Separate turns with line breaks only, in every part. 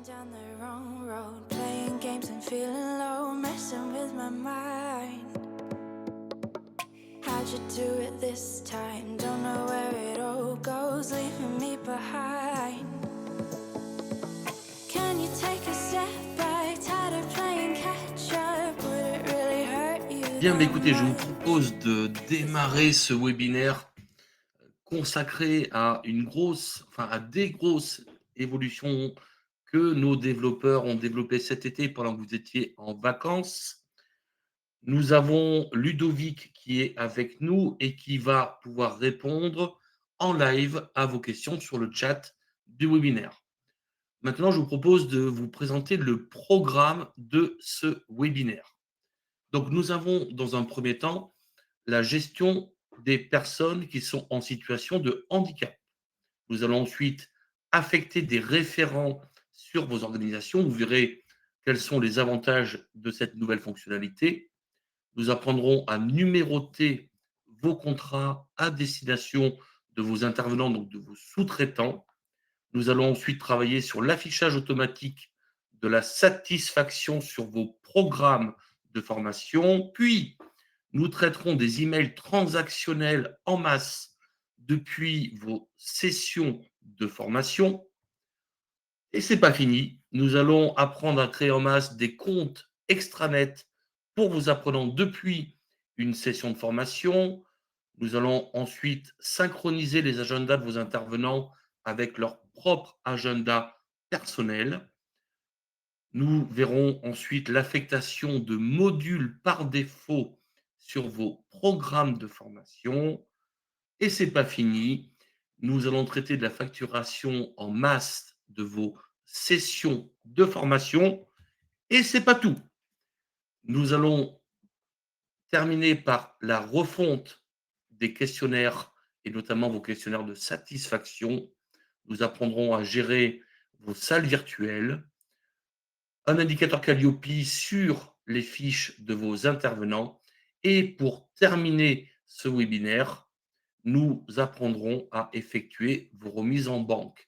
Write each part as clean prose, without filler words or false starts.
Down the wrong road, playing games and feeling low, messing with my mind. How'd you do it this time? Don't know where it all goes, leaving me behind. Can you take a step back? Tired of playing catch up. Would it really hurt you
Bien,
that
écoutez, je vous
much?
propose de démarrer ce webinaire consacré à à des grosses évolutions que nos développeurs ont développées cet été pendant que vous étiez en vacances. Nous avons Ludovic qui est avec nous et qui va pouvoir répondre en live à vos questions sur le chat du webinaire. Maintenant, je vous propose de vous présenter le programme de ce webinaire. Donc, nous avons dans un premier temps la gestion des personnes qui sont en situation de handicap. Nous allons ensuite affecter des référents sur vos organisations. Vous verrez quels sont les avantages de cette nouvelle fonctionnalité. Nous apprendrons à numéroter vos contrats à destination de vos intervenants, donc de vos sous-traitants. Nous allons ensuite travailler sur l'affichage automatique de la satisfaction sur vos programmes de formation. Puis, nous traiterons des emails transactionnels en masse depuis vos sessions de formation. Et c'est pas fini. Nous allons apprendre à créer en masse des comptes extranet pour vos apprenants depuis une session de formation. Nous allons ensuite synchroniser les agendas de vos intervenants avec leur propre agenda personnel. Nous verrons ensuite l'affectation de modules par défaut sur vos programmes de formation. Et c'est pas fini. Nous allons traiter de la facturation en masse de vos sessions de formation. Et c'est pas tout. Nous allons terminer par la refonte des questionnaires et notamment vos questionnaires de satisfaction. Nous apprendrons à gérer vos salles virtuelles, un indicateur Calliope sur les fiches de vos intervenants. Et pour terminer ce webinaire, nous apprendrons à effectuer vos remises en banque.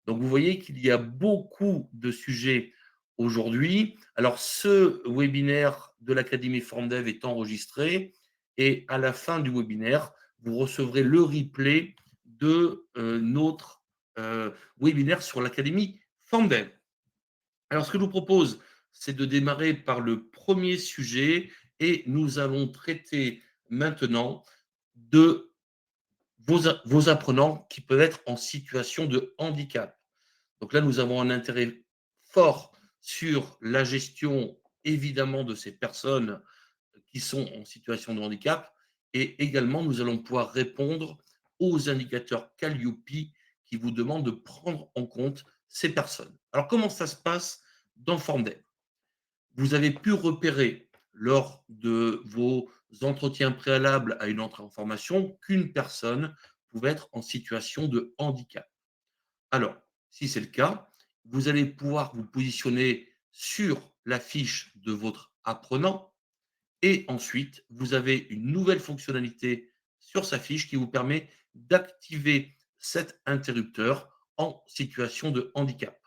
Donc, vous voyez qu'il y a beaucoup de sujets aujourd'hui. Alors, ce webinaire de l'Académie FormDev est enregistré et à la fin du webinaire, vous recevrez le replay de notre webinaire sur l'Académie FormDev. Alors, ce que je vous propose, c'est de démarrer par le premier sujet et nous allons traiter maintenant de vos apprenants qui peuvent être en situation de handicap. Donc là, nous avons un intérêt fort sur la gestion, évidemment, de ces personnes qui sont en situation de handicap et également, nous allons pouvoir répondre aux indicateurs Calliope qui vous demandent de prendre en compte ces personnes. Alors, comment ça se passe dans FormDev? Vous avez pu repérer lors de vos entretiens préalables à une entrée en formation qu'une personne pouvait être en situation de handicap. Alors, si c'est le cas, vous allez pouvoir vous positionner sur la fiche de votre apprenant et ensuite, vous avez une nouvelle fonctionnalité sur sa fiche qui vous permet d'activer cet interrupteur en situation de handicap.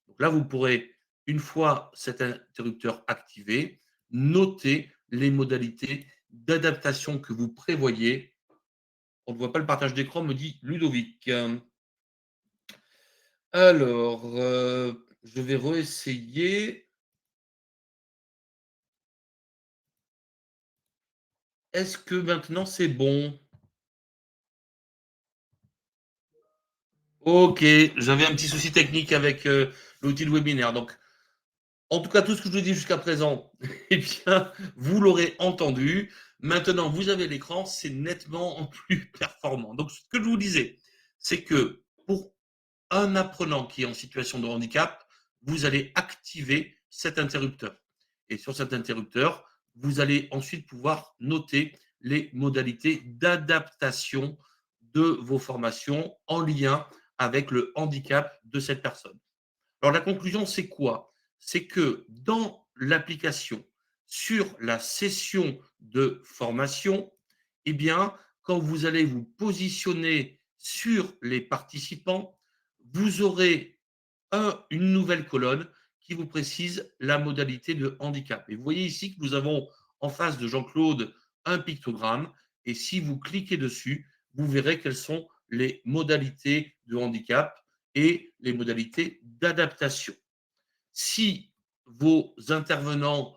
Donc là, vous pourrez, une fois cet interrupteur activé, noter les modalités d'adaptation que vous prévoyez. On ne voit pas le partage d'écran, me dit Ludovic. Alors, je vais réessayer. Est-ce que maintenant c'est bon? Ok, j'avais un petit souci technique avec l'outil de webinaire. Donc, en tout cas, tout ce que je vous ai dit jusqu'à présent, eh bien, vous l'aurez entendu. Maintenant, vous avez l'écran, c'est nettement plus performant. Donc, ce que je vous disais, c'est que pour un apprenant qui est en situation de handicap, vous allez activer cet interrupteur. Et sur cet interrupteur, vous allez ensuite pouvoir noter les modalités d'adaptation de vos formations en lien avec le handicap de cette personne. Alors la conclusion, c'est quoi? C'est que dans l'application, sur la session de formation, eh bien, quand vous allez vous positionner sur les participants, vous aurez une nouvelle colonne qui vous précise la modalité de handicap. Et vous voyez ici que nous avons en face de Jean-Claude un pictogramme. Et si vous cliquez dessus, vous verrez quelles sont les modalités de handicap et les modalités d'adaptation. Si vos intervenants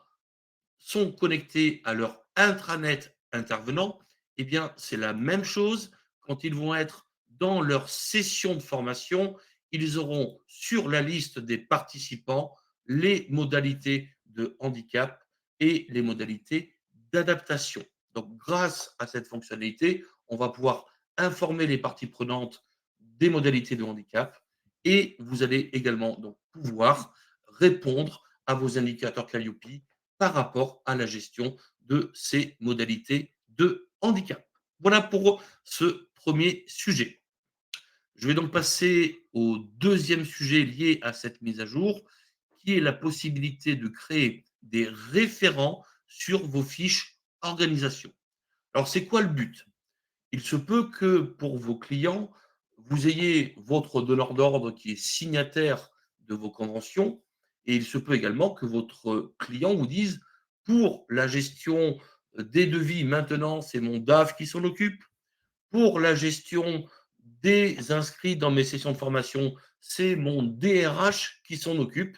sont connectés à leur intranet intervenant, eh bien, c'est la même chose quand ils vont être dans leur session de formation. Ils auront sur la liste des participants les modalités de handicap et les modalités d'adaptation. Donc, grâce à cette fonctionnalité, on va pouvoir informer les parties prenantes des modalités de handicap et vous allez également donc pouvoir répondre à vos indicateurs Calliope par rapport à la gestion de ces modalités de handicap. Voilà pour ce premier sujet. Je vais donc passer au deuxième sujet lié à cette mise à jour, qui est la possibilité de créer des référents sur vos fiches organisation. Alors, c'est quoi le but? Il se peut que pour vos clients, vous ayez votre donneur d'ordre qui est signataire de vos conventions et il se peut également que votre client vous dise: «Pour la gestion des devis maintenant, c'est mon DAF qui s'en occupe. Pour la gestion des inscrits dans mes sessions de formation, c'est mon DRH qui s'en occupe.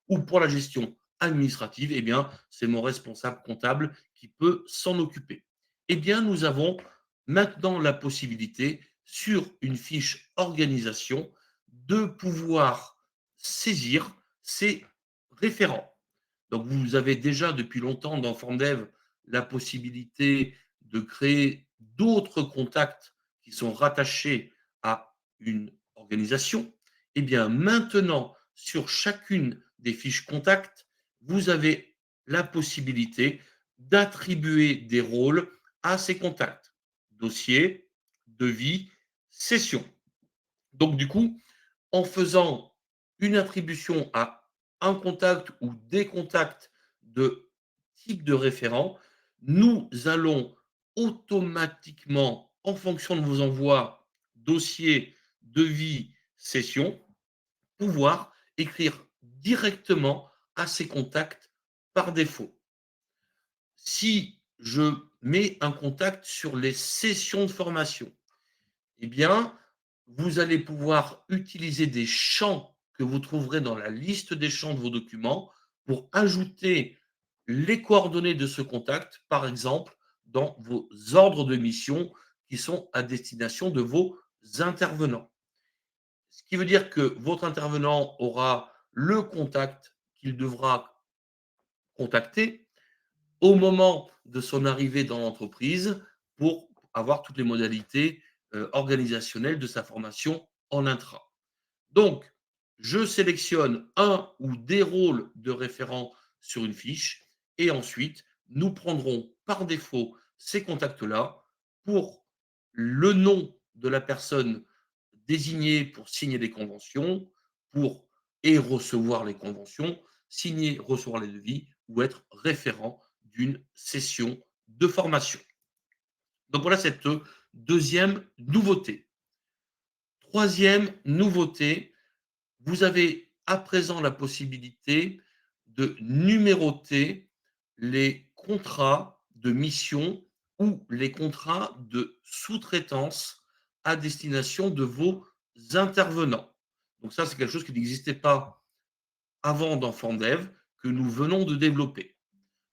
Ou pour la gestion administrative, eh bien, c'est mon responsable comptable qui peut s'en occuper». Eh bien, nous avons maintenant la possibilité, sur une fiche organisation, de pouvoir saisir ces référents. Donc, vous avez déjà depuis longtemps dans FormDev la possibilité de créer d'autres contacts qui sont rattachés à une organisation. Eh bien, maintenant, sur chacune des fiches contacts, vous avez la possibilité d'attribuer des rôles à ces contacts. Dossier, devis, session. Donc, du coup, en faisant une attribution à un contact ou des contacts de type de référent, nous allons automatiquement, en fonction de vos envois, dossier, devis, session, pouvoir écrire directement à ces contacts par défaut. Si je mets un contact sur les sessions de formation, eh bien, vous allez pouvoir utiliser des champs que vous trouverez dans la liste des champs de vos documents pour ajouter les coordonnées de ce contact, par exemple, dans vos ordres de mission qui sont à destination de vos intervenants. Ce qui veut dire que votre intervenant aura le contact qu'il devra contacter au moment de son arrivée dans l'entreprise pour avoir toutes les modalités organisationnelles de sa formation en intra. Donc, je sélectionne un ou des rôles de référent sur une fiche et ensuite, nous prendrons par défaut ces contacts-là pour le nom de la personne désignée pour signer des conventions, pour et recevoir les conventions, signer, recevoir les devis ou être référent d'une session de formation. Donc voilà cette deuxième nouveauté. Troisième nouveauté, vous avez à présent la possibilité de numéroter les contrats de mission ou les contrats de sous-traitance à destination de vos intervenants. Donc ça, c'est quelque chose qui n'existait pas avant dans FormDev, que nous venons de développer.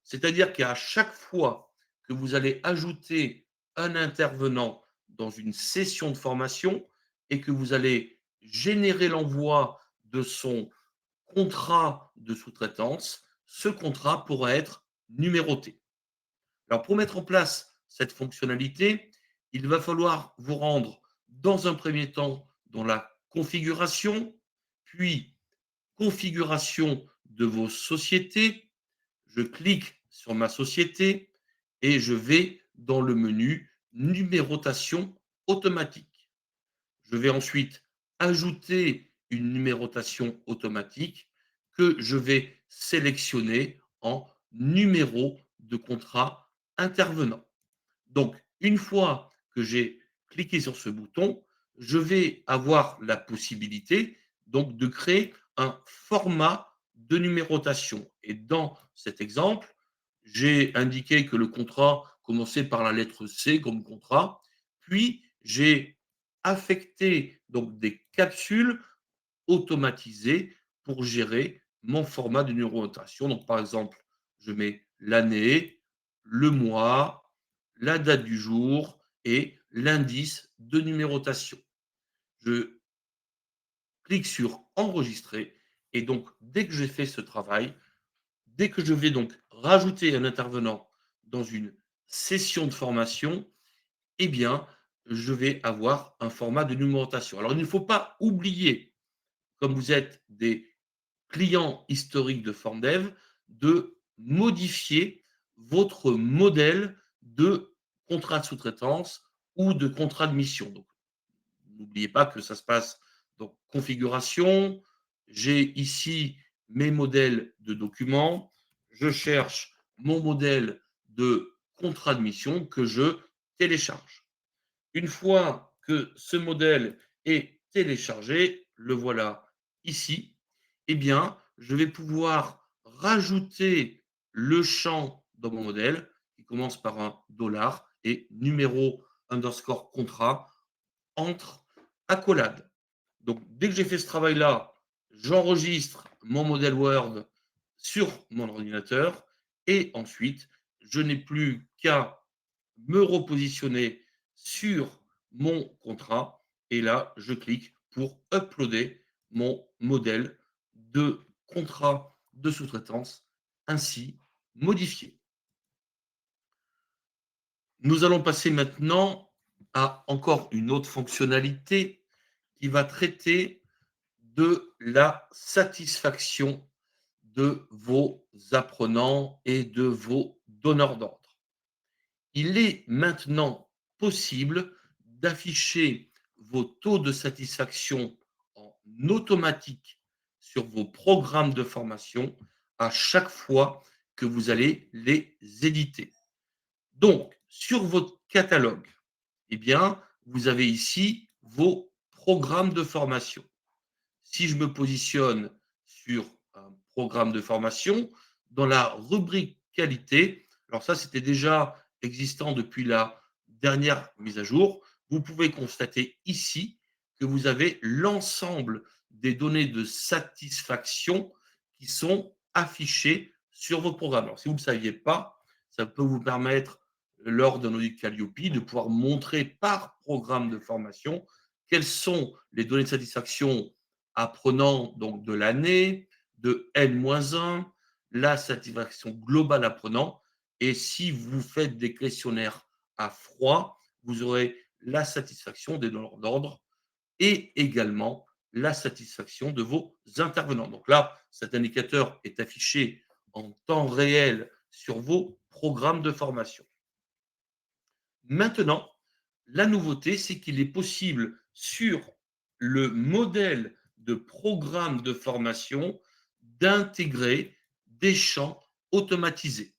C'est-à-dire qu'à chaque fois que vous allez ajouter un intervenant dans une session de formation et que vous allez générer l'envoi de son contrat de sous-traitance, ce contrat pourra être numéroté. Alors, pour mettre en place cette fonctionnalité, il va falloir vous rendre dans un premier temps dans la configuration, puis configuration de vos sociétés. Je clique sur ma société et je vais dans le menu numérotation automatique. Je vais ensuite ajouter une numérotation automatique que je vais sélectionner en numéro de contrat intervenant. Donc, une fois que j'ai cliqué sur ce bouton, je vais avoir la possibilité donc de créer un format de numérotation. Et dans cet exemple, j'ai indiqué que le contrat commençait par la lettre C comme contrat, puis j'ai affecté donc des capsules automatisées pour gérer mon format de numérotation. Donc, par exemple, je mets l'année, le mois, la date du jour et l'indice de numérotation. Je clique sur enregistrer et donc dès que j'ai fait ce travail, dès que je vais donc rajouter un intervenant dans une session de formation, eh bien, je vais avoir un format de numérotation. Alors, il ne faut pas oublier, comme vous êtes des clients historiques de FormDev, de modifier votre modèle de contrat de sous-traitance ou de contrat de mission. Donc, n'oubliez pas que ça se passe dans configuration. J'ai ici mes modèles de documents. Je cherche mon modèle de contrat de mission que je télécharge. Une fois que ce modèle est téléchargé, le voilà ici, eh bien, je vais pouvoir rajouter le champ dans mon modèle qui commence par un dollar et numéro underscore contrat entre accolades. Donc, dès que j'ai fait ce travail-là, j'enregistre mon modèle Word sur mon ordinateur et ensuite, je n'ai plus qu'à me repositionner sur mon contrat et là, je clique pour uploader mon modèle de contrat de sous-traitance ainsi modifié. Nous allons passer maintenant à encore une autre fonctionnalité qui va traiter de la satisfaction de vos apprenants et de vos donneurs d'ordre. Il est maintenant possible d'afficher vos taux de satisfaction en automatique sur vos programmes de formation à chaque fois que vous allez les éditer. Donc, sur votre catalogue, eh bien, vous avez ici vos programmes de formation. Si je me positionne sur un programme de formation, dans la rubrique qualité, alors ça, c'était déjà existant depuis la dernière mise à jour, vous pouvez constater ici que vous avez l'ensemble des données de satisfaction qui sont affichées sur votre programme. Alors, si vous ne le saviez pas, ça peut vous permettre, lors d'un audit Calliope, de pouvoir montrer par programme de formation quelles sont les données de satisfaction apprenant donc de l'année, de N-1, la satisfaction globale apprenant. Et si vous faites des questionnaires à froid, vous aurez la satisfaction des donneurs d'ordre et également la satisfaction de vos intervenants. Donc là, cet indicateur est affiché en temps réel sur vos programmes de formation. Maintenant, la nouveauté, c'est qu'il est possible sur le modèle de programme de formation d'intégrer des champs automatisés.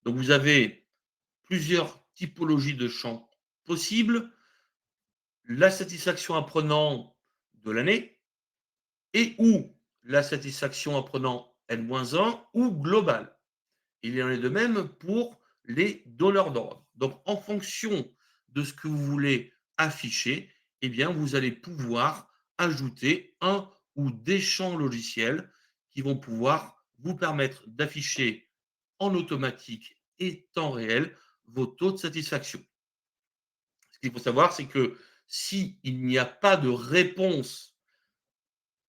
Donc, vous avez plusieurs typologies de champs possibles. La satisfaction apprenant de l'année et ou la satisfaction apprenant N-1 ou globale. Il en est de même pour les donneurs d'ordre. Donc, en fonction de ce que vous voulez afficher, eh bien, vous allez pouvoir ajouter un ou des champs logiciels qui vont pouvoir vous permettre d'afficher en automatique et temps réel vos taux de satisfaction. Ce qu'il faut savoir, c'est que s'il n'y a pas de réponse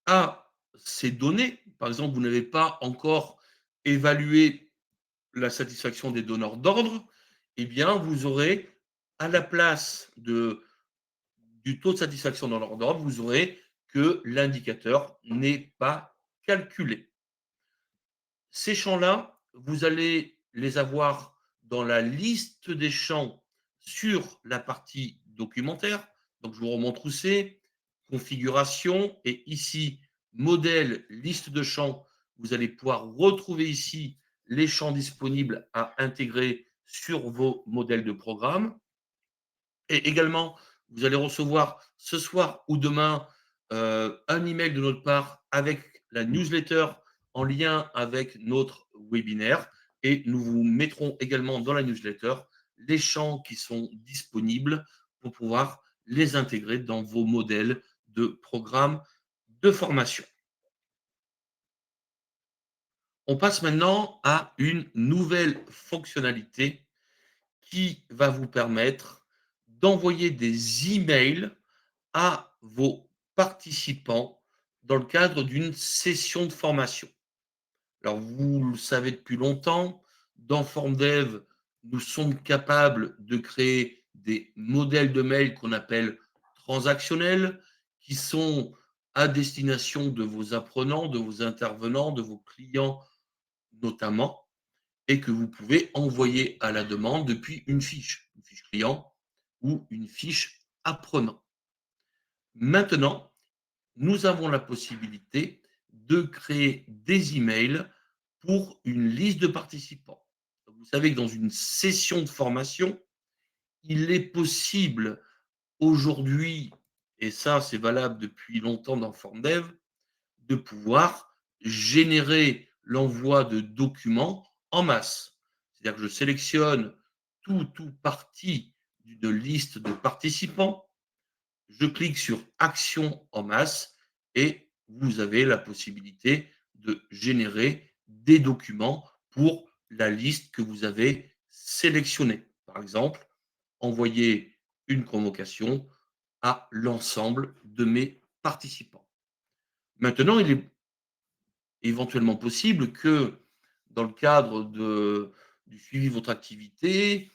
à ces données, par exemple, vous n'avez pas encore évalué la satisfaction des donneurs d'ordre, eh bien, vous aurez à la place du taux de satisfaction dans l'ordre d'ordre, vous aurez que l'indicateur n'est pas calculé. Ces champs-là, vous allez les avoir dans la liste des champs sur la partie documentaire. Donc, je vous remontre où c'est, configuration, et ici, modèle, liste de champs. Vous allez pouvoir retrouver ici les champs disponibles à intégrer sur vos modèles de programme. Et également, vous allez recevoir ce soir ou demain un email de notre part avec la newsletter en lien avec notre webinaire et nous vous mettrons également dans la newsletter les champs qui sont disponibles pour pouvoir les intégrer dans vos modèles de programme de formation. On passe maintenant à une nouvelle fonctionnalité qui va vous permettre d'envoyer des emails à vos participants dans le cadre d'une session de formation. Alors, vous le savez depuis longtemps, dans FormDev, nous sommes capables de créer des modèles de mail qu'on appelle transactionnels, qui sont à destination de vos apprenants, de vos intervenants, de vos clients notamment, et que vous pouvez envoyer à la demande depuis une fiche client ou une fiche apprenant. Maintenant, nous avons la possibilité de créer des emails pour une liste de participants. Vous savez que dans une session de formation, il est possible aujourd'hui, et ça c'est valable depuis longtemps dans FormDev, de pouvoir générer l'envoi de documents en masse. C'est-à-dire que je sélectionne tout parti d'une liste de participants, je clique sur Action en masse et vous avez la possibilité de générer des documents pour la liste que vous avez sélectionnée. Par exemple, envoyer une convocation à l'ensemble de mes participants. Maintenant, il est éventuellement possible que dans le cadre du suivi de votre activité,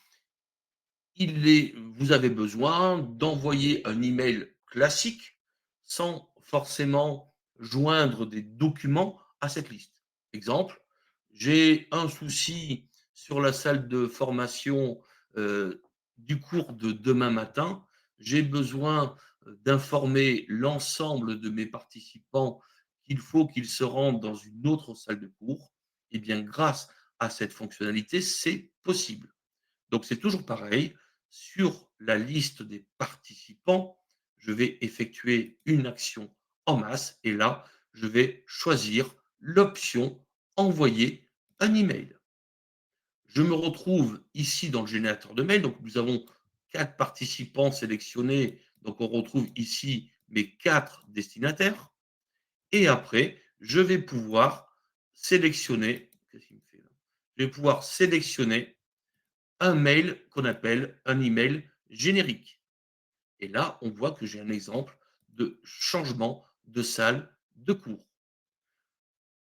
vous avez besoin d'envoyer un email classique sans forcément joindre des documents à cette liste. Exemple, j'ai un souci sur la salle de formation du cours de demain matin. J'ai besoin d'informer l'ensemble de mes participants qu'il faut qu'ils se rendent dans une autre salle de cours. Eh bien, grâce à cette fonctionnalité, c'est possible. Donc, c'est toujours pareil. Sur la liste des participants, je vais effectuer une action en masse et là, je vais choisir l'option envoyer un email. Je me retrouve ici dans le générateur de mails. Donc, nous avons 4 participants sélectionnés. Donc, on retrouve ici mes 4 destinataires. Et après, je vais pouvoir sélectionner. Qu'est-ce qu'il me fait là? Je vais pouvoir sélectionner un mail qu'on appelle un email générique. Et là, on voit que j'ai un exemple de changement de salle de cours.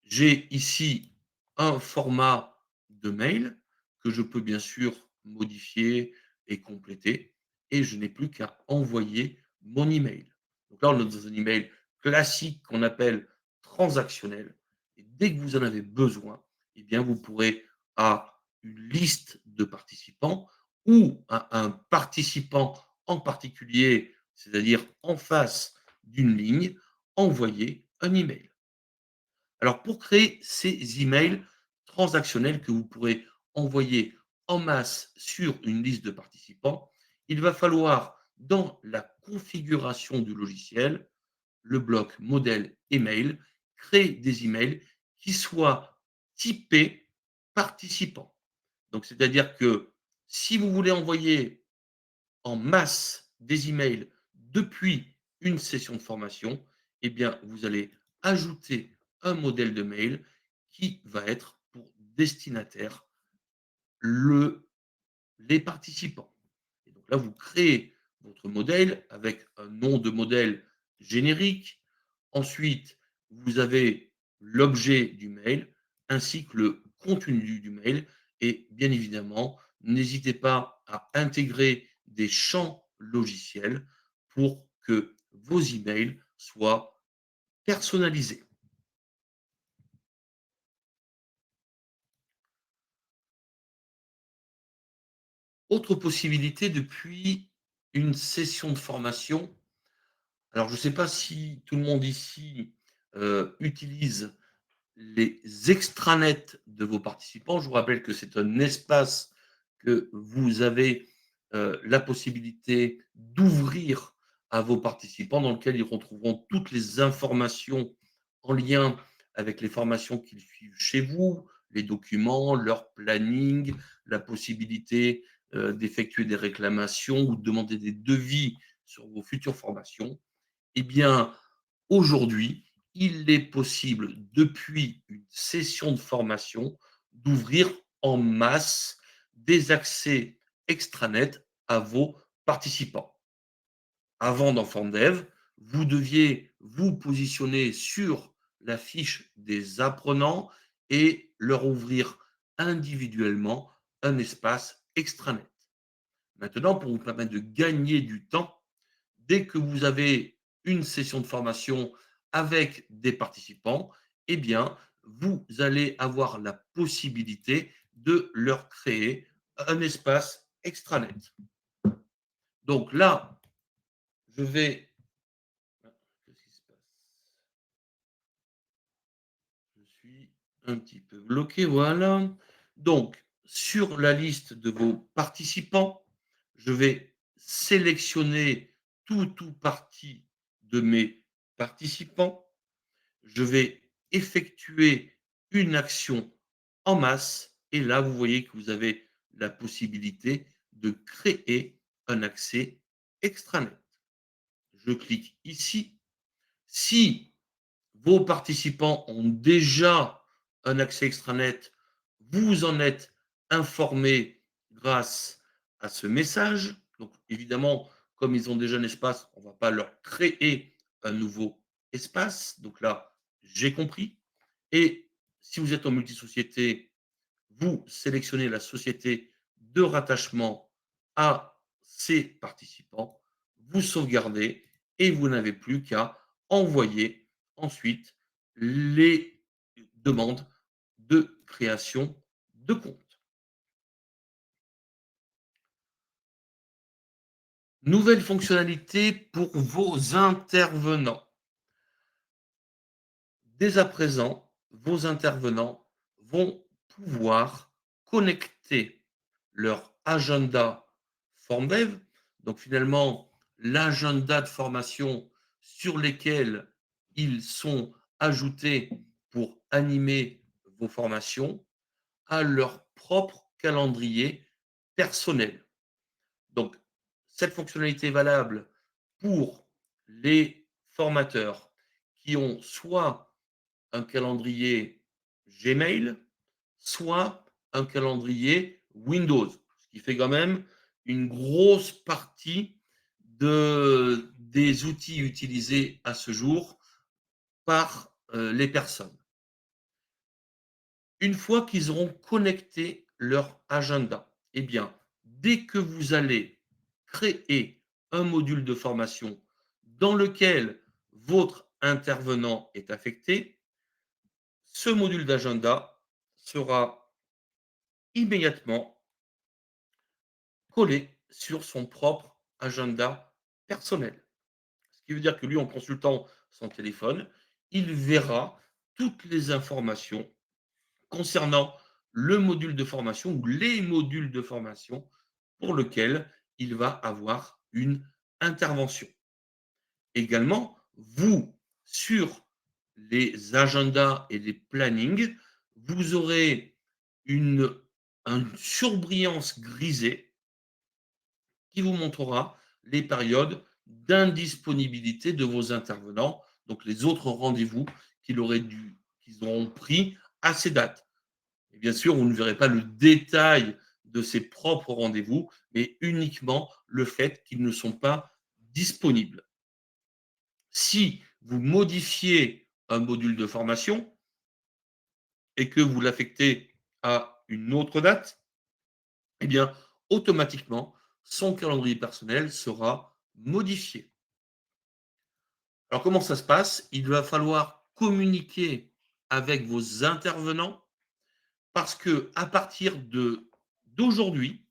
J'ai ici un format de mail que je peux bien sûr modifier et compléter et je n'ai plus qu'à envoyer mon email. Donc là, on est dans un email classique qu'on appelle transactionnel. Et dès que vous en avez besoin, eh bien, vous pourrez à une liste de participants ou à un participant en particulier, c'est-à-dire en face d'une ligne, envoyer un email. Alors, pour créer ces emails transactionnels que vous pourrez envoyer en masse sur une liste de participants, il va falloir, dans la configuration du logiciel, le bloc modèle email, créer des emails qui soient typés participants. Donc, c'est-à-dire que si vous voulez envoyer en masse des emails depuis une session de formation, eh bien, vous allez ajouter un modèle de mail qui va être pour destinataire les participants. Et donc là, vous créez votre modèle avec un nom de modèle générique. Ensuite, vous avez l'objet du mail ainsi que le contenu du mail. Et bien évidemment, n'hésitez pas à intégrer des champs logiciels pour que vos emails soient personnalisés. Autre possibilité depuis une session de formation. Alors, je ne sais pas si tout le monde ici utilise les extranets de vos participants. Je vous rappelle que c'est un espace que vous avez la possibilité d'ouvrir à vos participants, dans lequel ils retrouveront toutes les informations en lien avec les formations qu'ils suivent chez vous, les documents, leur planning, la possibilité d'effectuer des réclamations ou de demander des devis sur vos futures formations, eh bien, aujourd'hui, il est possible, depuis une session de formation, d'ouvrir en masse des accès extranet à vos participants. Avant dans FormDev, vous deviez vous positionner sur la fiche des apprenants et leur ouvrir individuellement un espace extranet. Maintenant, pour vous permettre de gagner du temps, dès que vous avez une session de formation avec des participants, eh bien, vous allez avoir la possibilité de leur créer un espace extranet. Donc là, je vais. Qu'est-ce qui se passe? Je suis un petit peu bloqué, voilà. Donc, sur la liste de vos participants, je vais sélectionner tout parti de mes participants. Je vais effectuer une action en masse et là, vous voyez que vous avez la possibilité de créer un accès extranet. Je clique ici. Si vos participants ont déjà un accès extranet, vous en êtes informé grâce à ce message. Donc, évidemment, comme ils ont déjà un espace, on ne va pas leur créer un nouveau espace. Donc là, j'ai compris. Et si vous êtes en multisociété, vous sélectionnez la société de rattachement à ces participants, vous sauvegardez et vous n'avez plus qu'à envoyer ensuite les demandes de création de compte. Nouvelle fonctionnalité pour vos intervenants. Dès à présent, vos intervenants vont pouvoir connecter leur agenda FormDev, donc finalement l'agenda de formation sur lesquels ils sont ajoutés pour animer vos formations, à leur propre calendrier personnel. Donc, cette fonctionnalité est valable pour les formateurs qui ont soit un calendrier Gmail, soit un calendrier Windows, ce qui fait quand même une grosse partie des outils utilisés à ce jour par les personnes. Une fois qu'ils auront connecté leur agenda, eh bien, dès que vous allez créer un module de formation dans lequel votre intervenant est affecté, ce module d'agenda sera immédiatement collé sur son propre agenda personnel. Ce qui veut dire que lui, en consultant son téléphone, il verra toutes les informations concernant le module de formation ou les modules de formation pour lequel il va avoir une intervention. Également, vous, sur les agendas et les plannings, vous aurez une, surbrillance grisée qui vous montrera les périodes d'indisponibilité de vos intervenants, donc les autres rendez-vous qu'ils auront pris à ces dates. Et bien sûr, vous ne verrez pas le détail de ces propres rendez-vous, mais uniquement le fait qu'ils ne sont pas disponibles. Si vous modifiez un module de formation et que vous l'affectez à une autre date, eh bien, automatiquement, son calendrier personnel sera modifié. Alors, comment ça se passe? Il va falloir communiquer avec vos intervenants parce que à partir d'aujourd'hui,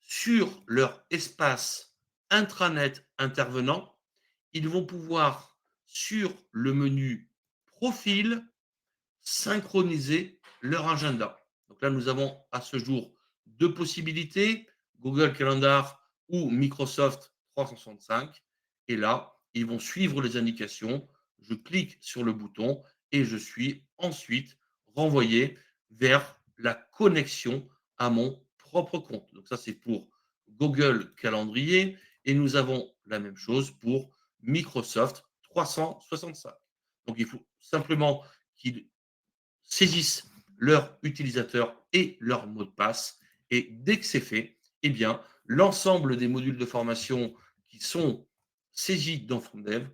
sur leur espace intranet intervenant, ils vont pouvoir, sur le menu profil, synchroniser leur agenda. Donc là, nous avons à ce jour deux possibilités, Google Calendar ou Microsoft 365. Et là, ils vont suivre les indications. Je clique sur le bouton et je suis ensuite renvoyé vers la connexion à mon propre compte. Donc ça, c'est pour Google Calendrier et nous avons la même chose pour Microsoft 365. Donc il faut simplement qu'ils saisissent leur utilisateur et leur mot de passe. Et dès que c'est fait, eh bien, l'ensemble des modules de formation qui sont saisis dans FrontDev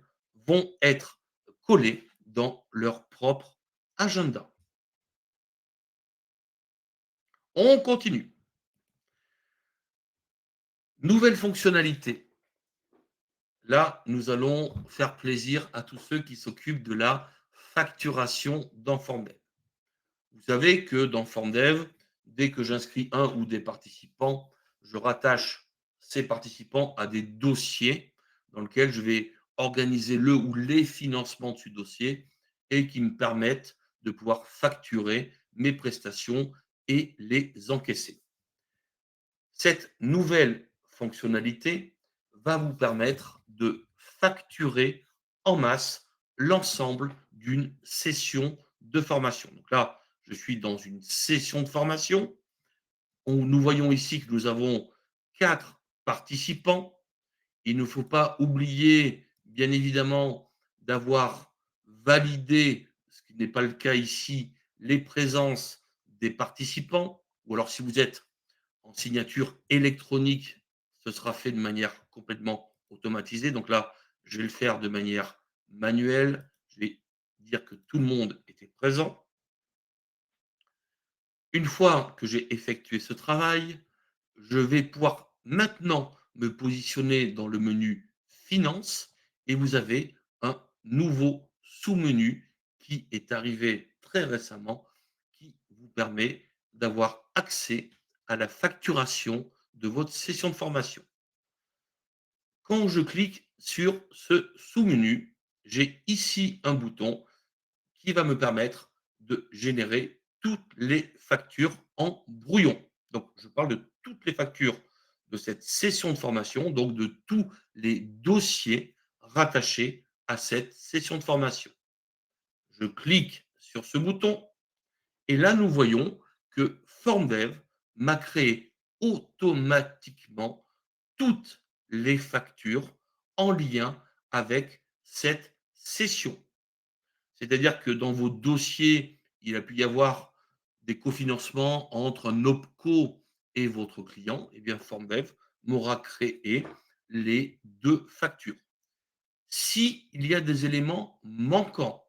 vont être collés dans leur propre agenda. On continue. Nouvelle fonctionnalité. Là, nous allons faire plaisir à tous ceux qui s'occupent de la facturation dans FormDev. Vous savez que dans FormDev, dès que j'inscris un ou des participants, je rattache ces participants à des dossiers dans lesquels je vais organiser le ou les financements de ce dossier et qui me permettent de pouvoir facturer mes prestations et les encaisser. Cette nouvelle fonctionnalité va vous permettre de facturer en masse l'ensemble d'une session de formation. Donc là, je suis dans une session de formation. Nous voyons ici que nous avons 4 participants. Il ne faut pas oublier, bien évidemment, d'avoir validé, ce qui n'est pas le cas ici, les présences des participants. Ou alors si vous êtes en signature électronique, ce sera fait de manière complètement automatisée. Donc là, je vais le faire de manière manuelle. Je vais dire que tout le monde était présent. Une fois que j'ai effectué ce travail, je vais pouvoir maintenant me positionner dans le menu Finances et vous avez un nouveau sous-menu qui est arrivé très récemment qui vous permet d'avoir accès à la facturation de votre session de formation. Quand je clique sur ce sous-menu, j'ai ici un bouton qui va me permettre de générer toutes les factures en brouillon. Donc, je parle de toutes les factures de cette session de formation, donc de tous les dossiers rattachés à cette session de formation. Je clique sur ce bouton et là, nous voyons que FormDev m'a créé automatiquement toutes les factures en lien avec cette session. C'est-à-dire que dans vos dossiers, il a pu y avoir des cofinancements entre un OPCO et votre client. Eh bien, FormDev m'aura créé les 2 factures. S'il y a des éléments manquants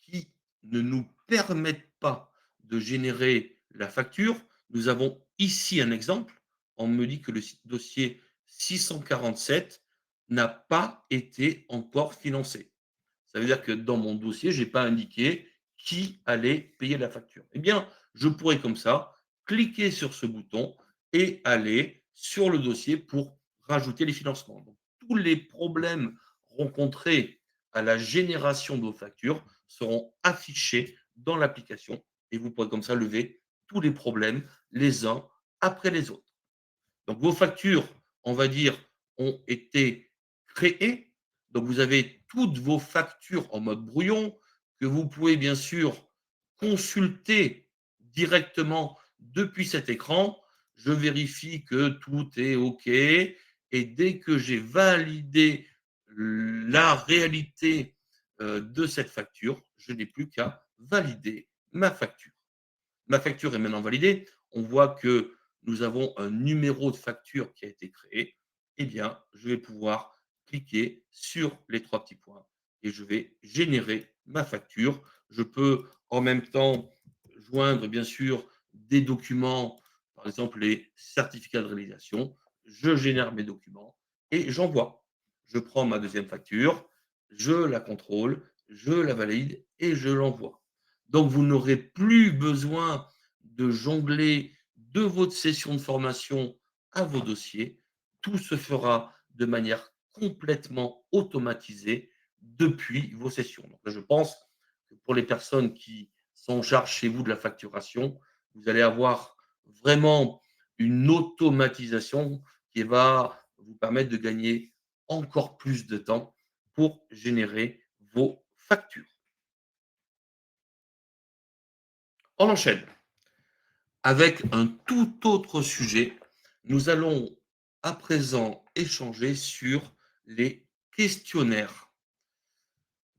qui ne nous permettent pas de générer la facture, nous avons ici un exemple. On me dit que le dossier 647 n'a pas été encore financé. Ça veut dire que dans mon dossier, je n'ai pas indiqué qui allait payer la facture. Eh bien, je pourrais comme ça cliquer sur ce bouton et aller sur le dossier pour rajouter les financements. Donc, tous les problèmes rencontrés à la génération de vos factures seront affichés dans l'application et vous pourrez comme ça lever tous les problèmes les uns après les autres. Donc vos factures, on va dire, ont été créées. Donc vous avez toutes vos factures en mode brouillon que vous pouvez bien sûr consulter directement depuis cet écran. Je vérifie que tout est OK et dès que j'ai validé la réalité de cette facture, je n'ai plus qu'à valider ma facture. Ma facture est maintenant validée. On voit que nous avons un numéro de facture qui a été créé. Eh bien, je vais pouvoir cliquer sur les 3 petits points et je vais générer ma facture. Je peux en même temps joindre bien sûr des documents, par exemple les certificats de réalisation. Je génère mes documents et j'envoie. Je prends ma deuxième facture, je la contrôle, je la valide et je l'envoie. Donc, vous n'aurez plus besoin de jongler de votre session de formation à vos dossiers. Tout se fera de manière complètement automatisée depuis vos sessions. Donc là, je pense que pour les personnes qui sont en charge chez vous de la facturation, vous allez avoir vraiment une automatisation qui va vous permettre de gagner encore plus de temps pour générer vos factures. On enchaîne avec un tout autre sujet. Nous allons à présent échanger sur les questionnaires.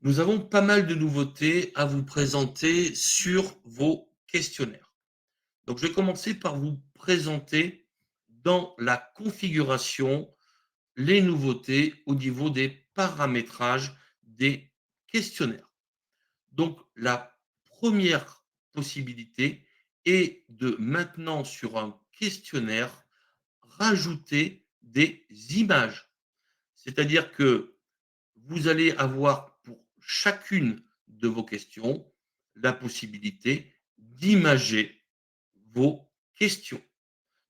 Nous avons pas mal de nouveautés à vous présenter sur vos questionnaires. Donc, je vais commencer par vous présenter dans la configuration les nouveautés au niveau des paramétrages des questionnaires. Donc, la première possibilité est de maintenant sur un questionnaire rajouter des images. C'est-à-dire que vous allez avoir pour chacune de vos questions la possibilité d'imager vos questions.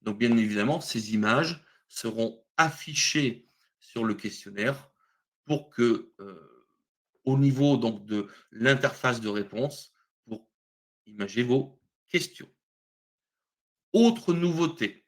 Donc, bien évidemment, ces images seront affichées sur le questionnaire pour que, au niveau donc de l'interface de réponse, pour imager vos questions. Autre nouveauté,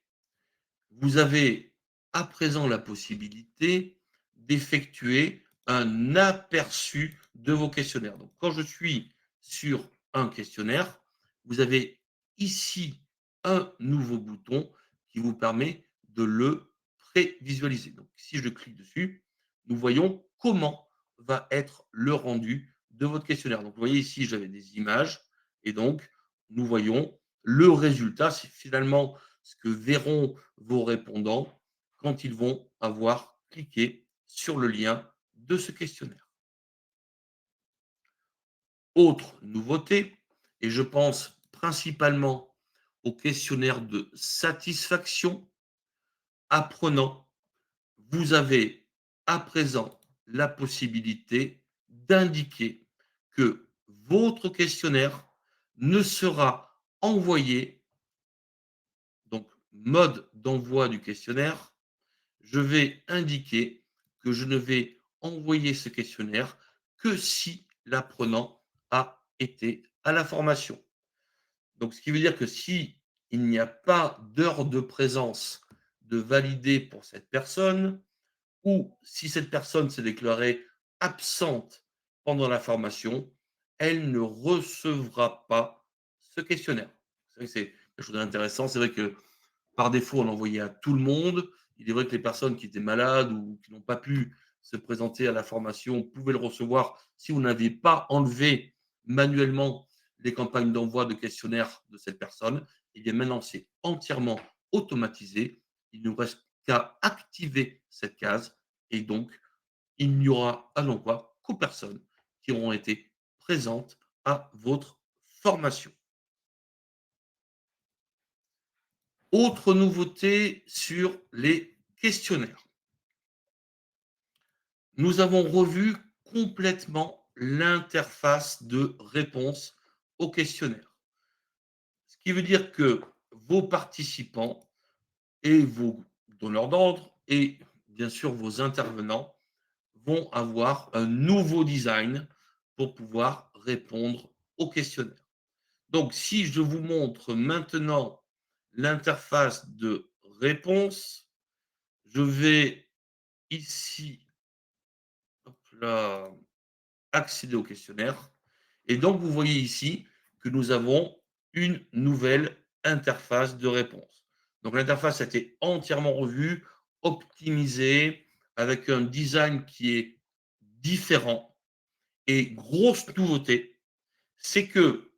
vous avez à présent la possibilité d'effectuer un aperçu de vos questionnaires. Donc, quand je suis sur un questionnaire, vous avez ici un nouveau bouton qui vous permet de le prévisualiser. Donc, si je clique dessus, nous voyons comment va être le rendu de votre questionnaire. Donc, vous voyez ici, j'avais des images et donc nous voyons le résultat. C'est finalement ce que verront vos répondants quand ils vont avoir cliqué sur le lien de ce questionnaire. Autre nouveauté, et je pense principalement au questionnaire de satisfaction apprenant, vous avez à présent la possibilité d'indiquer que votre questionnaire ne sera envoyé, donc mode d'envoi du questionnaire, je vais indiquer que je ne vais envoyer ce questionnaire que si l'apprenant a été à la formation. Donc, ce qui veut dire que si il n'y a pas d'heure de présence de valider pour cette personne, ou si cette personne s'est déclarée absente pendant la formation, elle ne recevra pas ce questionnaire. C'est vrai que c'est quelque chose d'intéressant. C'est vrai que par défaut, on l'envoyait à tout le monde. Il est vrai que les personnes qui étaient malades ou qui n'ont pas pu se présenter à la formation pouvaient le recevoir si vous n'aviez pas enlevé manuellement les campagnes d'envoi de questionnaires de cette personne. Et bien maintenant, c'est entièrement automatisé. Il ne nous reste qu'à activer cette case et donc il n'y aura à l'envoi qu'aux personnes qui auront été présentes à votre formation. Autre nouveauté sur les questionnaires. Nous avons revu complètement l'interface de réponse au questionnaire. Ce qui veut dire que vos participants et vos donneurs d'ordre et bien sûr vos intervenants vont avoir un nouveau design pour pouvoir répondre au questionnaire. Donc, si je vous montre maintenant l'interface de réponse, je vais ici, hop là, accéder au questionnaire. Et donc, vous voyez ici que nous avons une nouvelle interface de réponse. Donc, l'interface a été entièrement revue, optimisée, avec un design qui est différent. Et grosse nouveauté, c'est que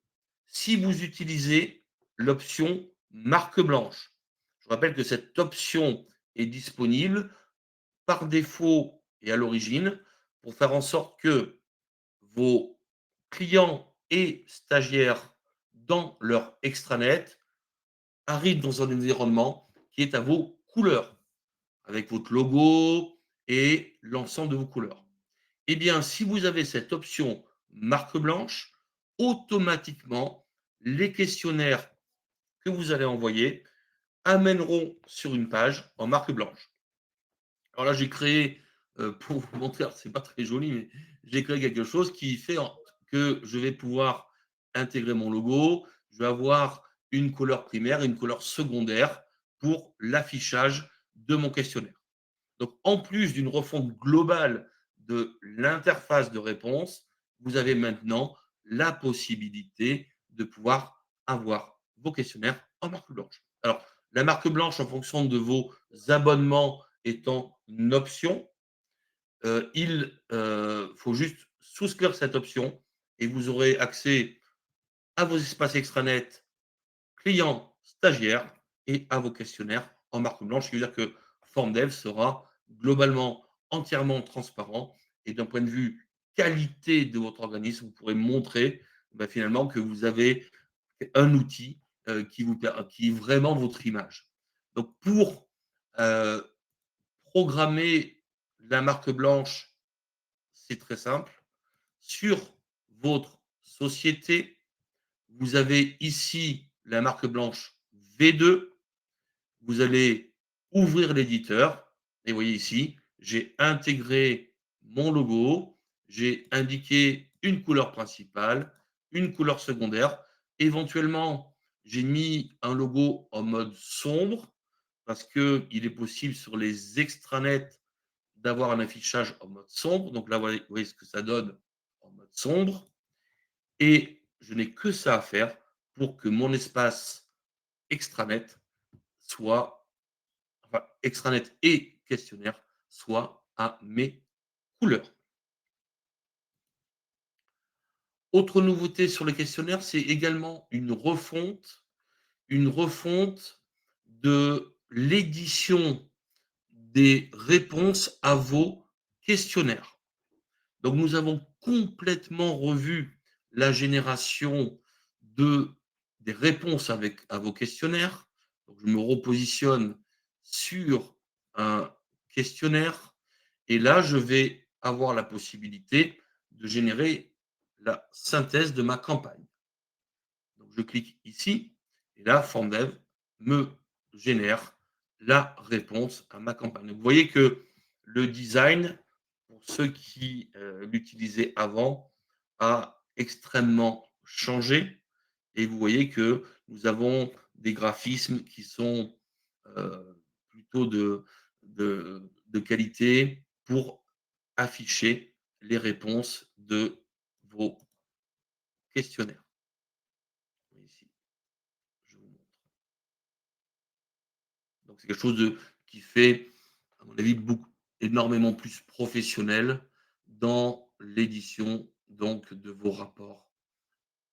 si vous utilisez l'option marque blanche, je rappelle que cette option est disponible par défaut et à l'origine pour faire en sorte que vos clients et stagiaires dans leur extranet arrivent dans un environnement qui est à vos couleurs, avec votre logo et l'ensemble de vos couleurs. Eh bien, si vous avez cette option marque blanche, automatiquement, les questionnaires que vous allez envoyer amèneront sur une page en marque blanche. Alors là, j'ai créé, pour vous montrer, alors c'est pas très joli, mais j'ai créé quelque chose qui fait que je vais pouvoir intégrer mon logo. Je vais avoir une couleur primaire et une couleur secondaire pour l'affichage de mon questionnaire. Donc, en plus d'une refonte globale de l'interface de réponse, vous avez maintenant la possibilité de pouvoir avoir vos questionnaires en marque blanche. Alors, la marque blanche, en fonction de vos abonnements étant une option, il faut juste souscrire cette option et vous aurez accès à vos espaces extranet clients, stagiaires et à vos questionnaires en marque blanche. Ce qui veut dire que FormDev sera globalement entièrement transparent et d'un point de vue qualité de votre organisme, vous pourrez montrer finalement que vous avez un outil qui est vraiment votre image. Donc pour euh, programmer la marque blanche, c'est très simple. Sur votre société, vous avez ici la marque blanche V2. Vous allez ouvrir l'éditeur et vous voyez ici, j'ai intégré mon logo, j'ai indiqué une couleur principale, une couleur secondaire. Éventuellement, j'ai mis un logo en mode sombre parce qu'il est possible sur les extranets d'avoir un affichage en mode sombre. Donc là, vous voyez ce que ça donne en mode sombre. Et je n'ai que ça à faire pour que mon espace extranet soit, enfin, extranet et questionnaire soient à mes couleurs. Autre nouveauté sur les questionnaires, c'est également une refonte de l'édition des réponses à vos questionnaires. Donc, nous avons complètement revu la génération de, des réponses à vos questionnaires. Donc, je me repositionne sur un questionnaire et là, je vais avoir la possibilité de générer la synthèse de ma campagne. Donc, je clique ici et là, FormDev me génère la réponse à ma campagne. Donc, vous voyez que le design, pour ceux qui l'utilisaient avant, a extrêmement changé. Et vous voyez que nous avons des graphismes qui sont plutôt de qualité pour afficher les réponses de vos questionnaires. Ici, je vous montre. Donc c'est quelque chose qui fait, à mon avis, énormément plus professionnel dans l'édition donc de vos rapports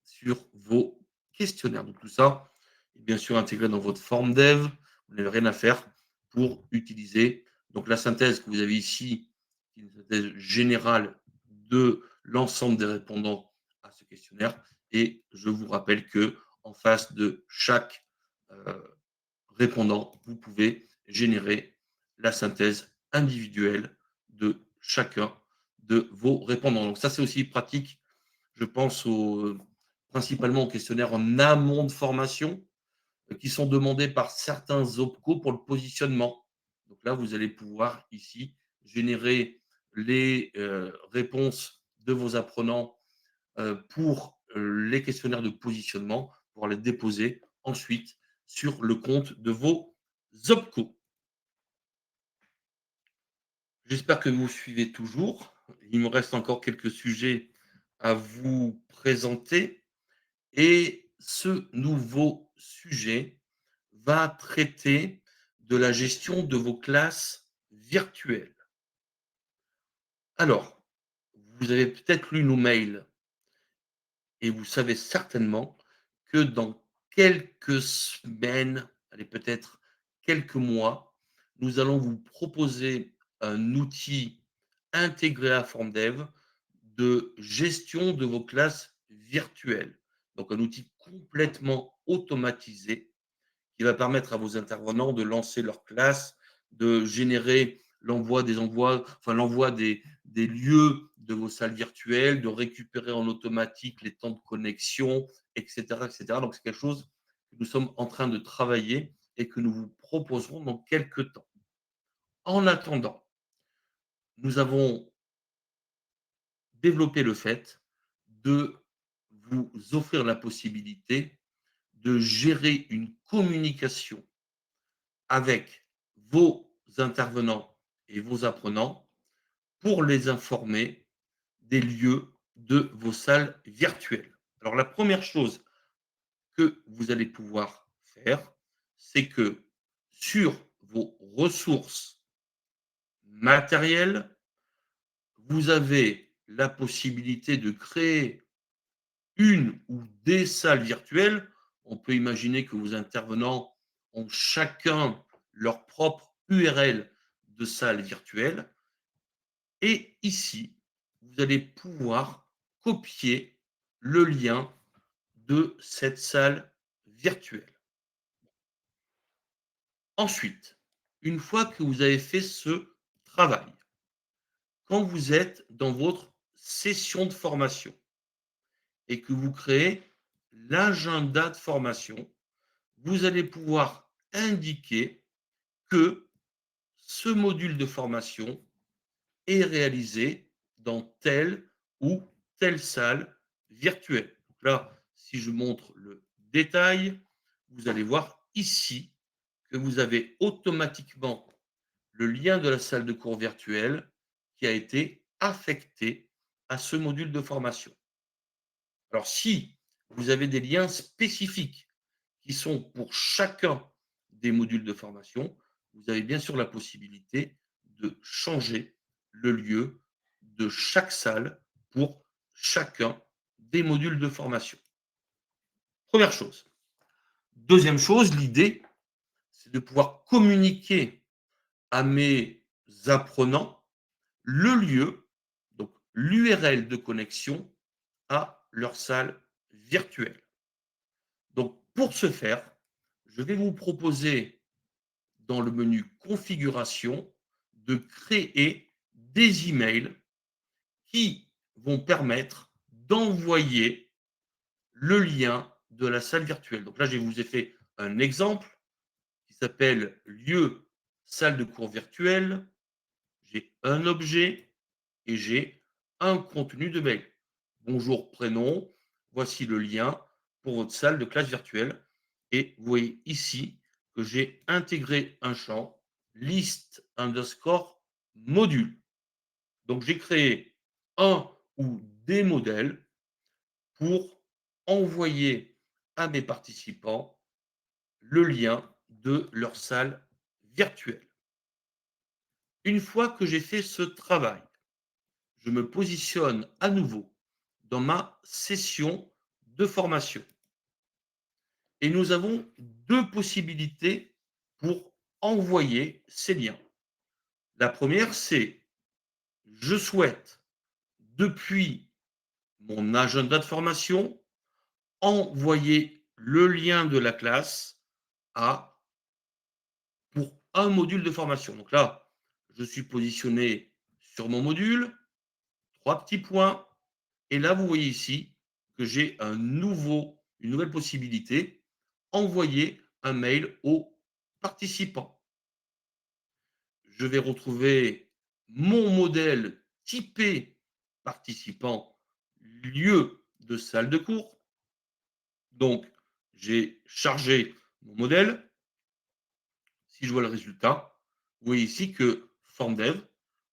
sur vos questionnaires. Donc tout ça est bien sûr intégré dans votre forme dev. Vous n'avez rien à faire pour utiliser donc la synthèse que vous avez ici, qui est une synthèse générale de l'ensemble des répondants à ce questionnaire. Et je vous rappelle que en face de chaque euh, répondant, vous pouvez générer la synthèse individuelle de chacun de vos répondants. Donc ça, c'est aussi pratique, je pense principalement aux questionnaires en amont de formation qui sont demandés par certains OPCO pour le positionnement. Donc là, vous allez pouvoir ici générer les réponses de vos apprenants pour les questionnaires de positionnement pour les déposer ensuite sur le compte de vos OPCO. J'espère que vous suivez toujours. Il me reste encore quelques sujets à vous présenter et ce nouveau sujet va traiter de la gestion de vos classes virtuelles. Alors, vous avez peut-être lu nos mails et vous savez certainement que dans quelques semaines, allez peut-être quelques mois, nous allons vous proposer un outil intégré à FormDev de gestion de vos classes virtuelles. Donc un outil complètement automatisé qui va permettre à vos intervenants de lancer leur classe, de générer l'envoi des lieux de vos salles virtuelles, de récupérer en automatique les temps de connexion, etc., etc. Donc, c'est quelque chose que nous sommes en train de travailler et que nous vous proposerons dans quelques temps. En attendant, nous avons développé le fait de vous offrir la possibilité de gérer une communication avec vos intervenants et vos apprenants pour les informer des lieux de vos salles virtuelles. Alors la première chose que vous allez pouvoir faire, c'est que sur vos ressources matérielles, vous avez la possibilité de créer une ou des salles virtuelles. On peut imaginer que vos intervenants ont chacun leur propre URL de salle virtuelle. Et ici, vous allez pouvoir copier le lien de cette salle virtuelle. Ensuite, une fois que vous avez fait ce travail, quand vous êtes dans votre session de formation et que vous créez l'agenda de formation, vous allez pouvoir indiquer que ce module de formation est réalisé dans telle ou telle salle virtuelle. Donc là, si je montre le détail, vous allez voir ici que vous avez automatiquement le lien de la salle de cours virtuelle qui a été affecté à ce module de formation. Alors, si vous avez des liens spécifiques qui sont pour chacun des modules de formation, vous avez bien sûr la possibilité de changer le lieu de chaque salle pour chacun des modules de formation. Première chose. Deuxième chose, l'idée, c'est de pouvoir communiquer à mes apprenants le lieu, donc l'URL de connexion à leur salle virtuelle. Donc, pour ce faire, je vais vous proposer dans le menu configuration de créer des emails qui vont permettre d'envoyer le lien de la salle virtuelle. Donc là, je vous ai fait un exemple qui s'appelle lieu salle de cours virtuelle. J'ai un objet et j'ai un contenu de mail. Bonjour, prénom, voici le lien pour votre salle de classe virtuelle. Et vous voyez ici que j'ai intégré un champ list underscore module. Donc j'ai créé un ou des modèles pour envoyer à mes participants le lien de leur salle virtuelle. Une fois que j'ai fait ce travail, je me positionne à nouveau dans ma session de formation. Et nous avons deux possibilités pour envoyer ces liens. La première, c'est je souhaite, depuis mon agenda de formation, envoyer le lien de la classe à pour un module de formation. Donc là, je suis positionné sur mon module, trois petits points. Et là, vous voyez ici que j'ai une nouvelle possibilité, envoyer un mail aux participants. Je vais retrouver mon modèle typé participant, lieu de salle de cours. Donc, j'ai chargé mon modèle. Si je vois le résultat, vous voyez ici que FormDev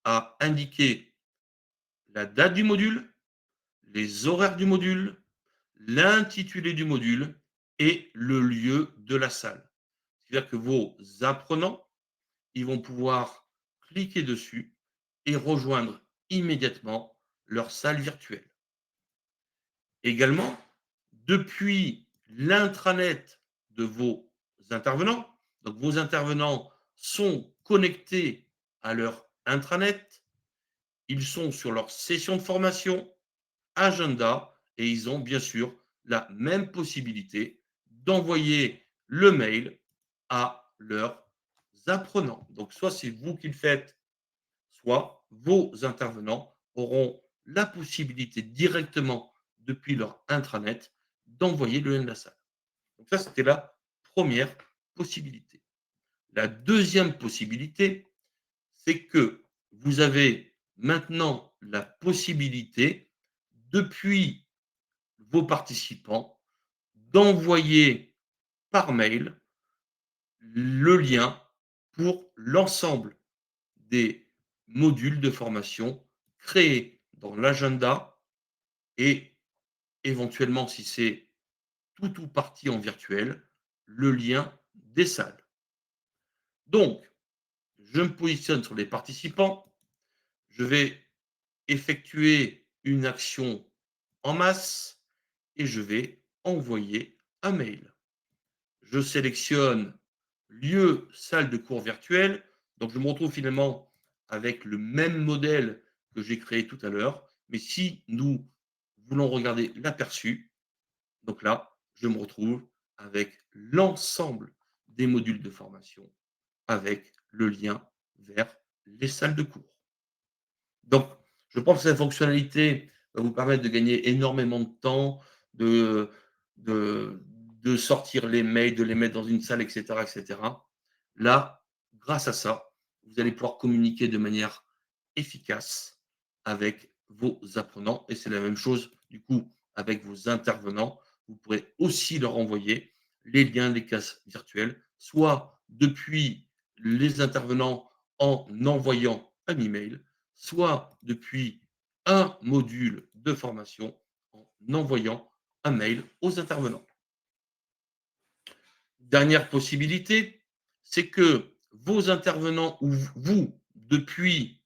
a indiqué la date du module, les horaires du module, l'intitulé du module et le lieu de la salle. C'est-à-dire que vos apprenants, ils vont pouvoir cliquer dessus et rejoindre immédiatement leur salle virtuelle. Également, depuis l'intranet de vos intervenants, donc vos intervenants sont connectés à leur intranet, ils sont sur leur session de formation, agenda, et ils ont bien sûr la même possibilité d'envoyer le mail à leurs apprenants. Donc, soit c'est vous qui le faites, soit vos intervenants auront la possibilité directement depuis leur intranet d'envoyer le lien de la salle. Donc ça, c'était la première possibilité. La deuxième possibilité, c'est que vous avez maintenant la possibilité, depuis vos participants, d'envoyer par mail le lien pour l'ensemble des modules de formation créés dans l'agenda et éventuellement, si c'est tout ou partie en virtuel le lien des salles. Donc, je me positionne sur les participants, je vais effectuer une action en masse et je vais envoyer un mail. Je sélectionne lieu, salle de cours virtuelle. Donc, je me retrouve finalement avec le même modèle que j'ai créé tout à l'heure. Mais si nous voulons regarder l'aperçu, donc là, je me retrouve avec l'ensemble des modules de formation avec le lien vers les salles de cours. Donc, je pense que cette fonctionnalité va vous permettre de gagner énormément de temps, de de de sortir les mails, de les mettre dans une salle et cetera et cetera. Là, grâce à ça, vous allez pouvoir communiquer de manière efficace avec vos apprenants et c'est la même chose, du coup, avec vos intervenants. Vous pourrez aussi leur envoyer les liens, les classes virtuelles, soit depuis les intervenants en envoyant un email, soit depuis un module de formation en envoyant un mail aux intervenants. Dernière possibilité, c'est que vos intervenants ou vous, depuis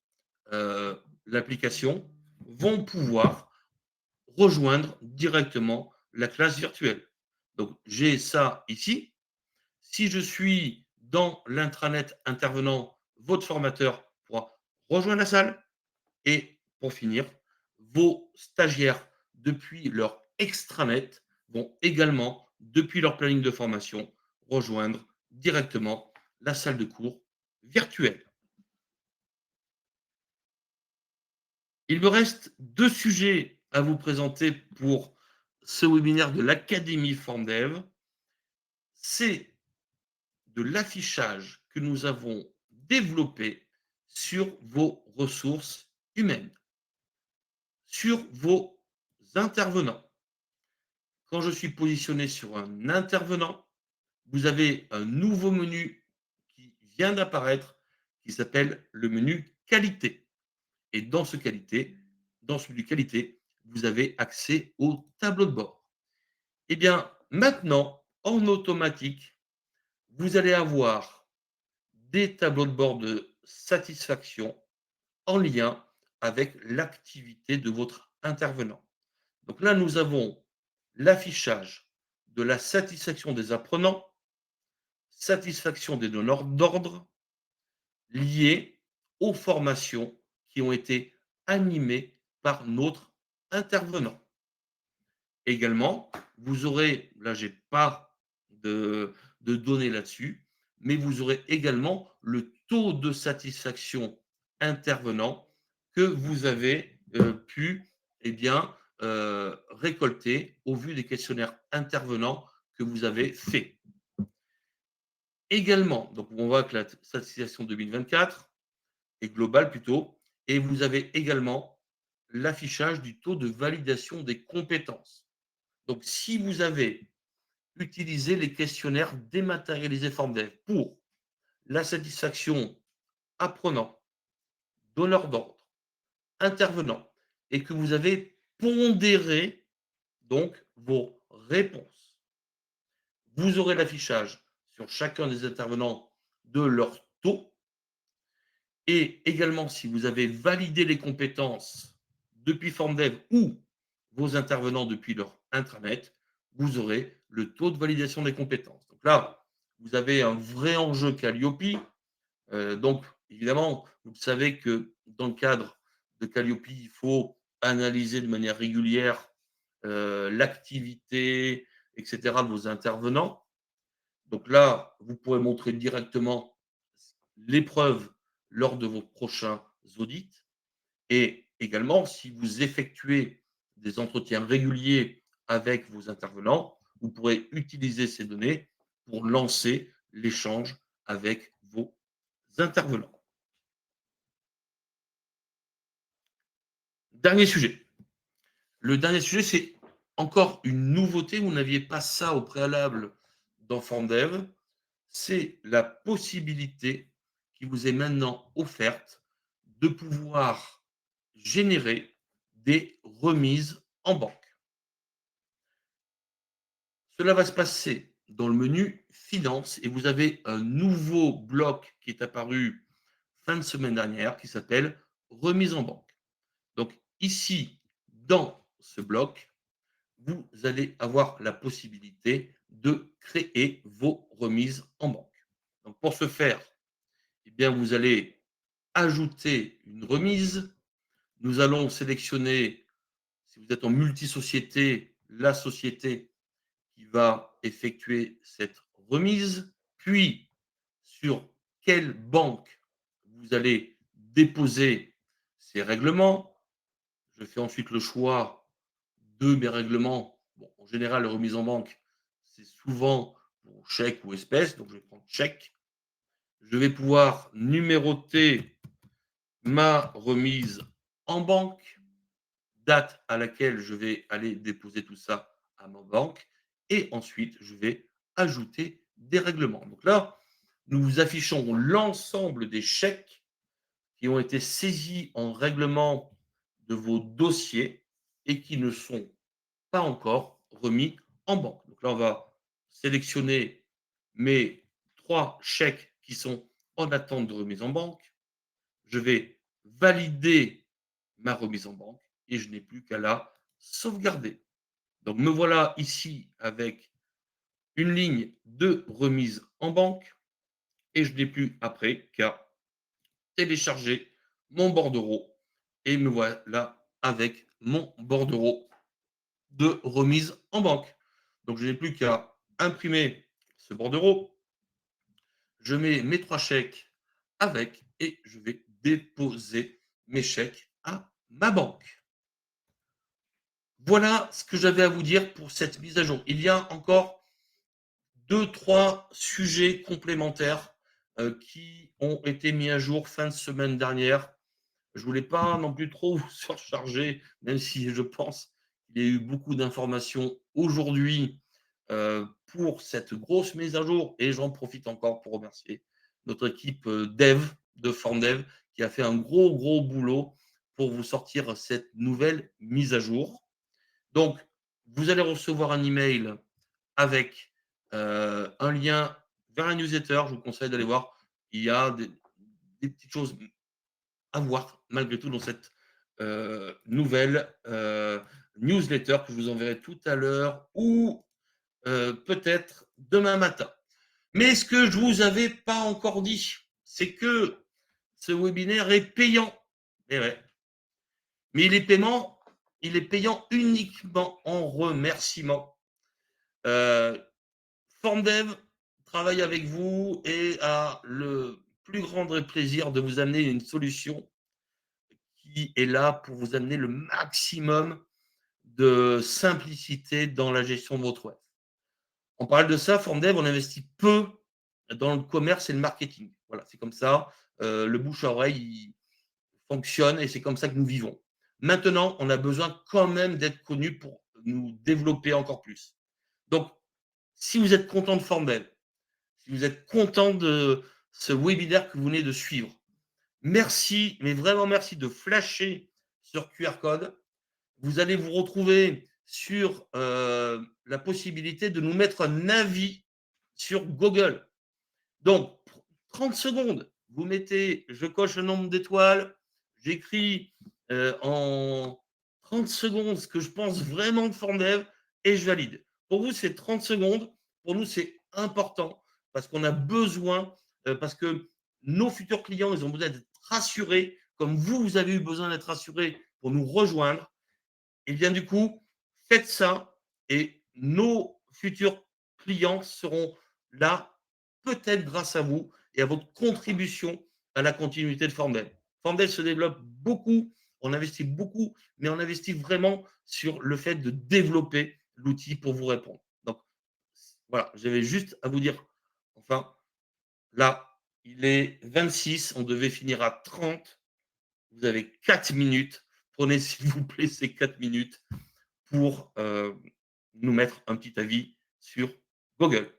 l'application, vont pouvoir rejoindre directement la classe virtuelle. Donc, j'ai ça ici. Si je suis dans l'intranet intervenant, votre formateur pourra rejoindre la salle. Et pour finir, vos stagiaires, depuis leur extranet, vont également, depuis leur planning de formation, rejoindre directement la salle de cours virtuelle. Il me reste 2 sujets à vous présenter pour ce webinaire de l'Académie FormDev. C'est de l'affichage que nous avons développé sur vos ressources humaines, sur vos intervenants. Quand je suis positionné sur un intervenant, vous avez un nouveau menu qui vient d'apparaître qui s'appelle le menu qualité. Et dans ce menu qualité, vous avez accès au tableau de bord. Eh bien, maintenant, en automatique, vous allez avoir des tableaux de bord de satisfaction en lien avec l'activité de votre intervenant. Donc là, nous avons l'affichage de la satisfaction des apprenants, satisfaction des donneurs d'ordre liés aux formations qui ont été animées par notre intervenant. Également, vous aurez, là, j'ai pas de données là-dessus, mais vous aurez également le taux de satisfaction intervenant que vous avez pu eh bien, récolter au vu des questionnaires intervenants que vous avez faits. Également, donc on voit que la satisfaction 2024 est globale plutôt, et vous avez également l'affichage du taux de validation des compétences. Donc, si vous avez utilisé les questionnaires dématérialisés FormDev pour la satisfaction apprenant, donneur d'ordre, intervenant, et que vous avez pondéré donc vos réponses, vous aurez l'affichage sur chacun des intervenants de leur taux. Et également, si vous avez validé les compétences depuis FormDev ou vos intervenants depuis leur intranet, vous aurez le taux de validation des compétences. Donc là, vous avez un vrai enjeu Calliope. Donc, évidemment, vous savez que dans le cadre de Calliope, il faut analyser de manière régulière l'activité, etc., de vos intervenants. Donc là, vous pourrez montrer directement l'épreuve lors de vos prochains audits. Et également, si vous effectuez des entretiens réguliers avec vos intervenants, vous pourrez utiliser ces données pour lancer l'échange avec vos intervenants. Dernier sujet. Le dernier sujet, c'est encore une nouveauté. Vous n'aviez pas ça au préalable dans FormDev. C'est la possibilité qui vous est maintenant offerte de pouvoir générer des remises en banque. Cela va se passer dans le menu Finances et vous avez un nouveau bloc qui est apparu fin de semaine dernière qui s'appelle Remise en banque. Donc ici, dans ce bloc, vous allez avoir la possibilité de créer vos remises en banque. Donc pour ce faire, eh bien, vous allez ajouter une remise. Nous allons sélectionner, si vous êtes en multisociété, la société qui va effectuer cette remise, puis sur quelle banque vous allez déposer ces règlements. Je fais ensuite le choix de mes règlements. Bon, en général, les remises en banque, c'est souvent pour chèque ou espèce, donc je vais prendre chèque. Je vais pouvoir numéroter ma remise en banque, date à laquelle je vais aller déposer tout ça à ma banque et ensuite je vais ajouter des règlements. Donc là, nous vous affichons l'ensemble des chèques qui ont été saisis en règlement de vos dossiers et qui ne sont pas encore remis en banque. Donc là, on va sélectionner mes 3 chèques qui sont en attente de remise en banque. Je vais valider ma remise en banque et je n'ai plus qu'à la sauvegarder. Donc me voilà ici avec une ligne de remise en banque et je n'ai plus après qu'à télécharger mon bordereau et me voilà avec mon bordereau de remise en banque. Donc je n'ai plus qu'à imprimer ce bordereau, je mets mes 3 chèques avec et je vais déposer mes chèques à ma banque. Voilà ce que j'avais à vous dire pour cette mise à jour. Il y a encore deux, trois sujets complémentaires qui ont été mis à jour fin de semaine dernière. Je ne voulais pas non plus trop vous surcharger, même si je pense qu'il y a eu beaucoup d'informations aujourd'hui pour cette grosse mise à jour. Et j'en profite encore pour remercier notre équipe dev de FormDev qui a fait un gros, gros boulot pour vous sortir cette nouvelle mise à jour. Donc, vous allez recevoir un email avec un lien vers la newsletter. Je vous conseille d'aller voir. Il y a des petites choses à voir malgré tout dans cette nouvelle newsletter que je vous enverrai tout à l'heure ou peut-être demain matin. Mais ce que je vous avais pas encore dit, c'est que ce webinaire est payant. Eh ouais. Mais il est payant uniquement en remerciement. Euh, FormDev travaille avec vous et a le plus grand plaisir de vous amener une solution qui est là pour vous amener le maximum de simplicité dans la gestion de votre web. On parle de ça, FormDev, on investit peu dans le commerce et le marketing. Voilà, c'est comme ça. Le bouche à oreille il fonctionne et c'est comme ça que nous vivons. Maintenant, on a besoin quand même d'être connu pour nous développer encore plus. Donc, si vous êtes content de FormDev, si vous êtes content de ce webinaire que vous venez de suivre, merci, mais vraiment merci de flasher sur QR code. Vous allez vous retrouver sur la possibilité de nous mettre un avis sur Google. Donc, 30 secondes, vous mettez, je coche le nombre d'étoiles, j'écris en 30 secondes ce que je pense vraiment de FormDev et je valide. Pour vous, c'est 30 secondes. Pour nous, c'est important parce qu'on a besoin, parce que nos futurs clients, ils ont besoin d'être rassurés, comme vous, vous avez eu besoin d'être rassurés pour nous rejoindre. Et bien du coup, faites ça et nos futurs clients seront là, peut-être grâce à vous et à votre contribution à la continuité de Formel. Formel se développe beaucoup, on investit beaucoup, mais on investit vraiment sur le fait de développer l'outil pour vous répondre. Donc voilà, j'avais juste à vous dire, enfin, là, il est 26, on devait finir à 30. Vous avez 4 minutes. Prenez, s'il vous plaît, ces 4 minutes pour nous mettre un petit avis sur Google.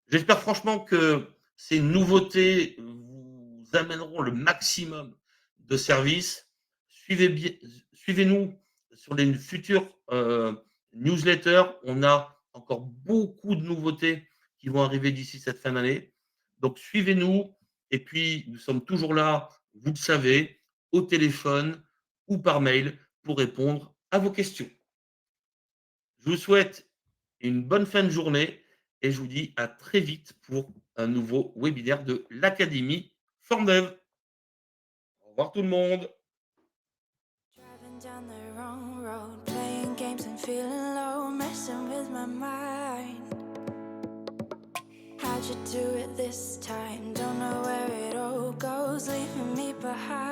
J'espère franchement que ces nouveautés vous amèneront le maximum de services. Suivez-nous sur les futures newsletters. On a encore beaucoup de nouveautés qui vont arriver d'ici cette fin d'année. Donc suivez-nous et puis nous sommes toujours là, vous le savez, au téléphone ou par mail pour répondre à vos questions. Je vous souhaite une bonne fin de journée et je vous dis à très vite pour un nouveau webinaire de l'Académie Formdev. Au revoir tout le monde.
Driving down the wrong road, playing games and feeling low, messing with my mind. How'd you do it this time? Don't know where it all goes, leaving me behind.